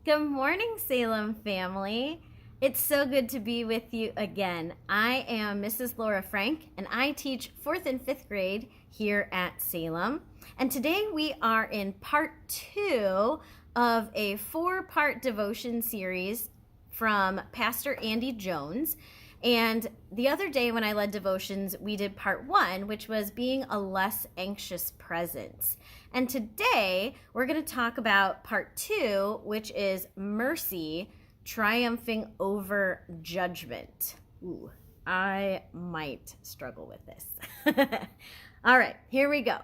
Good morning, Salem family. It's so good to be with you again. I am Mrs. Laura Frank, and I teach 4th and 5th grade here at Salem. And today we are in part 2 of a 4-part devotion series from Pastor Andy Jones. And the other day when I led devotions, we did part 1, which was being a less anxious presence. And today we're going to talk about part 2, which is mercy triumphing over judgment. Ooh, I might struggle with this. All right, here we go.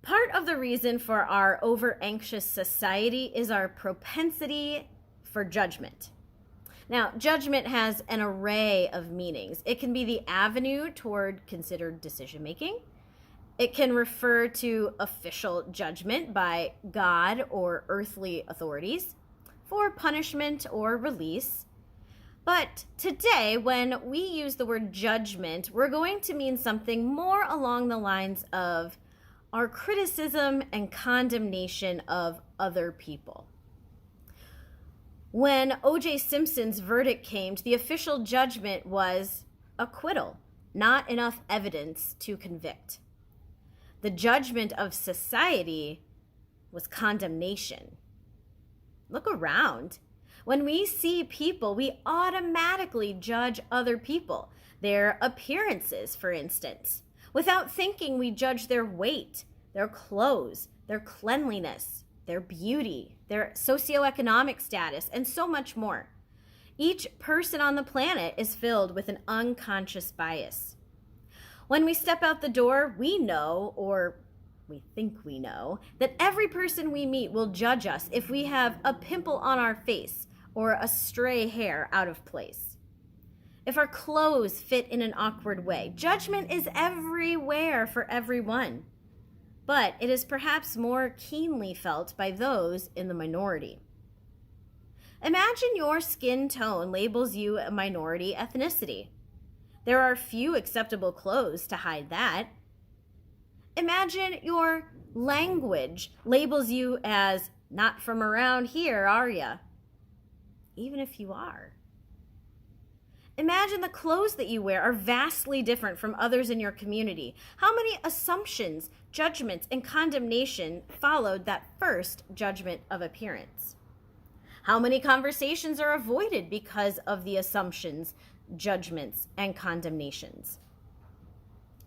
Part of the reason for our over-anxious society is our propensity for judgment. Now, judgment has an array of meanings. It can be the avenue toward considered decision-making. It can refer to official judgment by God or earthly authorities for punishment or release. But today, when we use the word judgment, we're going to mean something more along the lines of our criticism and condemnation of other people. When O.J. Simpson's verdict came, the official judgment was acquittal, not enough evidence to convict. The judgment of society was condemnation. Look around. When we see people, we automatically judge other people, their appearances, for instance. Without thinking, we judge their weight, their clothes, their cleanliness, their beauty, their socioeconomic status, and so much more. Each person on the planet is filled with an unconscious bias. When we step out the door, we know, or we think we know, that every person we meet will judge us if we have a pimple on our face or a stray hair out of place. If our clothes fit in an awkward way, judgment is everywhere for everyone. But it is perhaps more keenly felt by those in the minority. Imagine your skin tone labels you a minority ethnicity. There are few acceptable clothes to hide that. Imagine your language labels you as not from around here, are ya? Even if you are. Imagine the clothes that you wear are vastly different from others in your community. How many assumptions, judgments, and condemnation followed that first judgment of appearance? How many conversations are avoided because of the assumptions, judgments, and condemnations?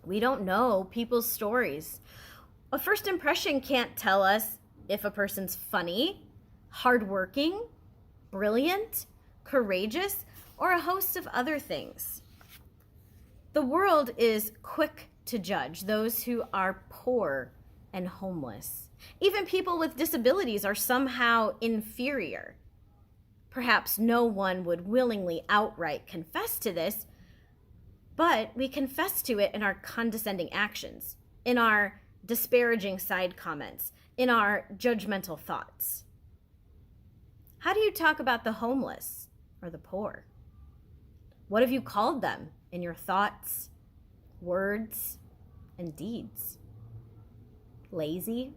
We don't know people's stories. A first impression can't tell us if a person's funny, hardworking, brilliant, courageous, or a host of other things. The world is quick to judge those who are poor and homeless. Even people with disabilities are somehow inferior. Perhaps no one would willingly outright confess to this, but we confess to it in our condescending actions, in our disparaging side comments, in our judgmental thoughts. How do you talk about the homeless or the poor? What have you called them in your thoughts, words, and deeds? Lazy?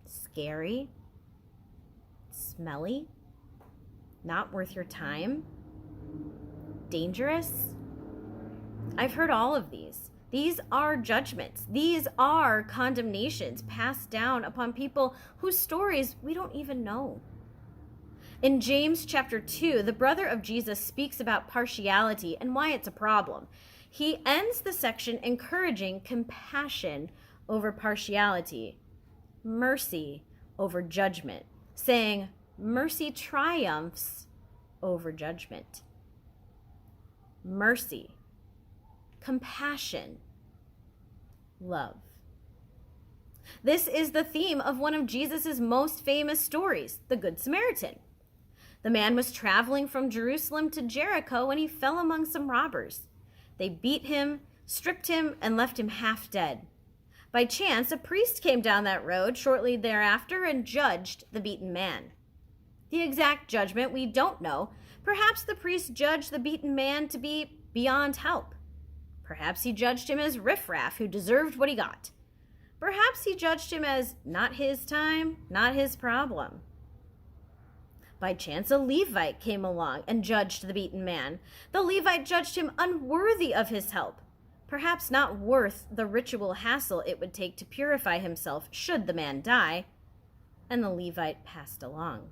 Scary? Smelly? Not worth your time? Dangerous? I've heard all of these. These are judgments. These are condemnations passed down upon people whose stories we don't even know. In James chapter 2, the brother of Jesus speaks about partiality and why it's a problem. He ends the section encouraging compassion over partiality, mercy over judgment, saying, mercy triumphs over judgment. Mercy, compassion, love. This is the theme of one of Jesus' most famous stories, the Good Samaritan. The man was traveling from Jerusalem to Jericho when he fell among some robbers. They beat him, stripped him, and left him half dead. By chance, a priest came down that road shortly thereafter and judged the beaten man. The exact judgment we don't know. Perhaps the priest judged the beaten man to be beyond help. Perhaps he judged him as riffraff who deserved what he got. Perhaps he judged him as not his time, not his problem. By chance, a Levite came along and judged the beaten man. The Levite judged him unworthy of his help, perhaps not worth the ritual hassle it would take to purify himself should the man die, and the Levite passed along.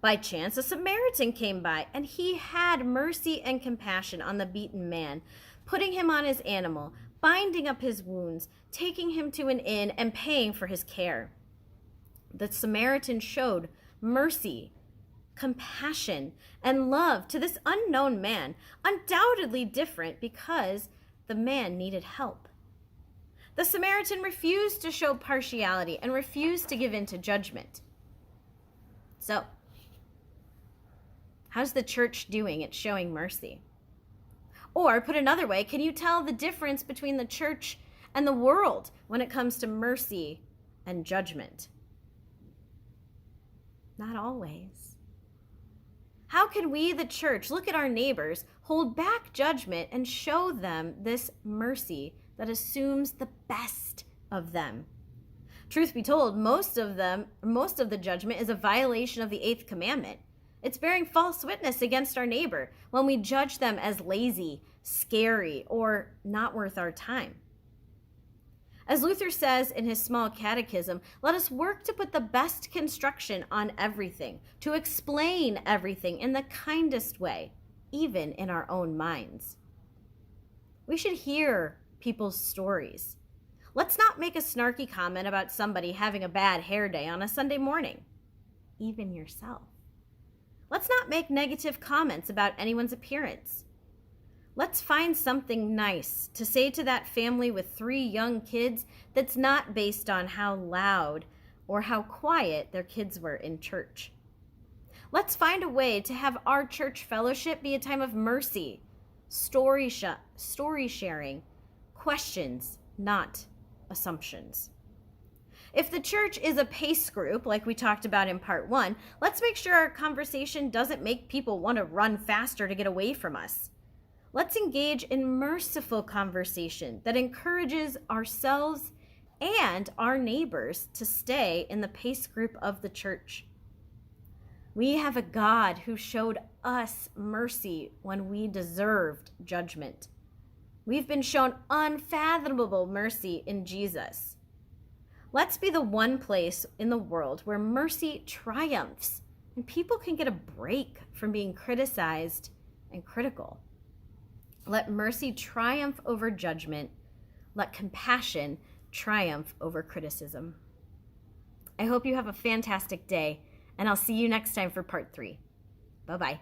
By chance, a Samaritan came by, and he had mercy and compassion on the beaten man, putting him on his animal, binding up his wounds, taking him to an inn, and paying for his care. The Samaritan showed mercy, compassion, and love to this unknown man, undoubtedly different because the man needed help. The Samaritan refused to show partiality and refused to give in to judgment. So, how's the church doing at showing mercy? Or, put another way, can you tell the difference between the church and the world when it comes to mercy and judgment? Not always. How can we, the church, look at our neighbors, hold back judgment, and show them this mercy that assumes the best of them? Truth be told, most of the judgment is a violation of the 8th commandment. It's bearing false witness against our neighbor when we judge them as lazy, scary, or not worth our time. As Luther says in his small catechism, let us work to put the best construction on everything, to explain everything in the kindest way, even in our own minds. We should hear people's stories. Let's not make a snarky comment about somebody having a bad hair day on a Sunday morning, even yourself. Let's not make negative comments about anyone's appearance. Let's find something nice to say to that family with 3 young kids that's not based on how loud or how quiet their kids were in church. Let's find a way to have our church fellowship be a time of mercy, story sharing, questions, not assumptions. If the church is a pace group, like we talked about in part 1, let's make sure our conversation doesn't make people want to run faster to get away from us. Let's engage in merciful conversation that encourages ourselves and our neighbors to stay in the pace group of the church. We have a God who showed us mercy when we deserved judgment. We've been shown unfathomable mercy in Jesus. Let's be the one place in the world where mercy triumphs and people can get a break from being criticized and critical. Let mercy triumph over judgment. Let compassion triumph over criticism. I hope you have a fantastic day, and I'll see you next time for part 3. Bye-bye.